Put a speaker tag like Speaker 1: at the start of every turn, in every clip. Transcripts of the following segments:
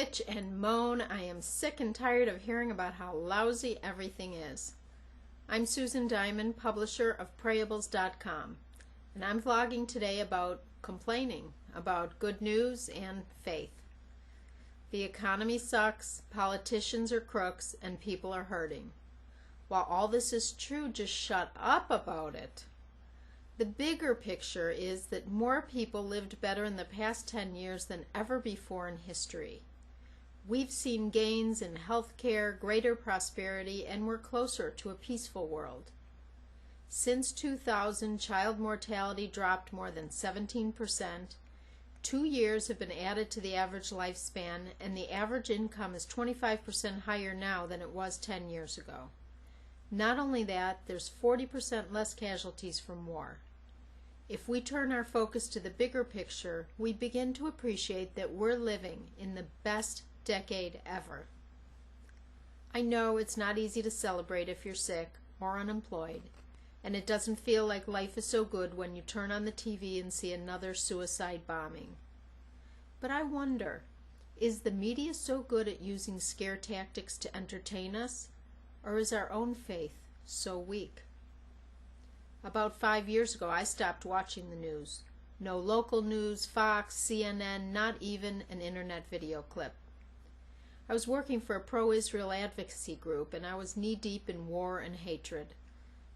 Speaker 1: bitch and moan. I am sick and tired of hearing about how lousy everything is. I'm Susan Diamond, publisher of Prayables.com, and I'm vlogging today about complaining about good news and faith. The economy sucks, politicians are crooks, and people are hurting. While all this is true, just shut up about it. The bigger picture is that more people lived better in the past 10 years than ever before in history. We've seen gains in healthcare, greater prosperity, and we're closer to a peaceful world. Since 2000, child mortality dropped more than 17%. 2 years have been added to the average lifespan, and the average income is 25% higher now than it was 10 years ago. Not only that, there's 40% less casualties from war. If we turn our focus to the bigger picture, we begin to appreciate that we're living in the best decade ever. I know it's not easy to celebrate if you're sick or unemployed, and it doesn't feel like life is so good when you turn on the TV and see another suicide bombing. But I wonder, is the media so good at using scare tactics to entertain us, or is our own faith so weak? About 5 years ago, I stopped watching the news. No local news, Fox, CNN, not even an internet video clip. I was working for a pro-Israel advocacy group, and I was knee-deep in war and hatred.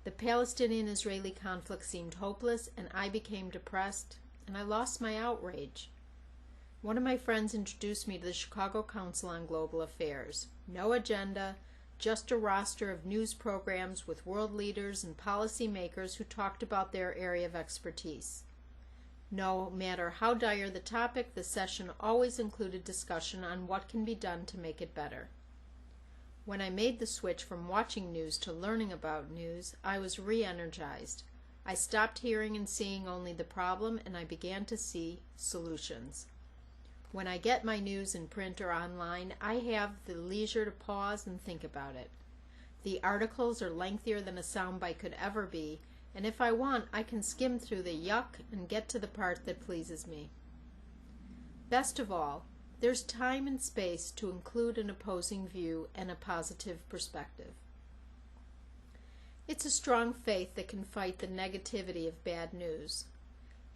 Speaker 1: The Palestinian-Israeli conflict seemed hopeless, and I became depressed, and I lost my outrage. One of my friends introduced me to the Chicago Council on Global Affairs. No agenda, just a roster of news programs with world leaders and policy makers who talked about their area of expertise. No matter how dire the topic, the session always included discussion on what can be done to make it better. When I made the switch from watching news to learning about news, I was re-energized. I stopped hearing and seeing only the problem, and I began to see solutions. When I get my news in print or online, I have the leisure to pause and think about it. The articles are lengthier than a soundbite could ever be, and if I want, I can skim through the yuck and get to the part that pleases me. Best of all, there's time and space to include an opposing view and a positive perspective. It's a strong faith that can fight the negativity of bad news.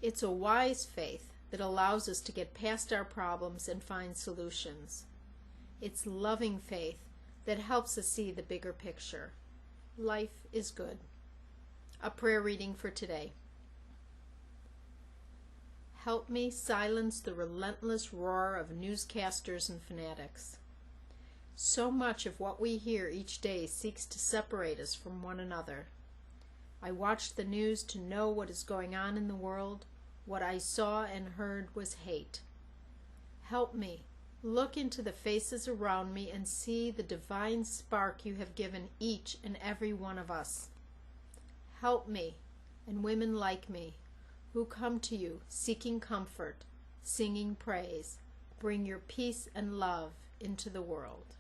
Speaker 1: It's a wise faith that allows us to get past our problems and find solutions. It's loving faith that helps us see the bigger picture. Life is good. A prayer reading for today. Help me silence the relentless roar of newscasters and fanatics. So much of what we hear each day seeks to separate us from one another. I watch the news to know what is going on in the world. What I saw and heard was hate. Help me look into the faces around me and see the divine spark you have given each and every one of us. Help me, and women like me, who come to you seeking comfort, singing praise. Bring your peace and love into the world.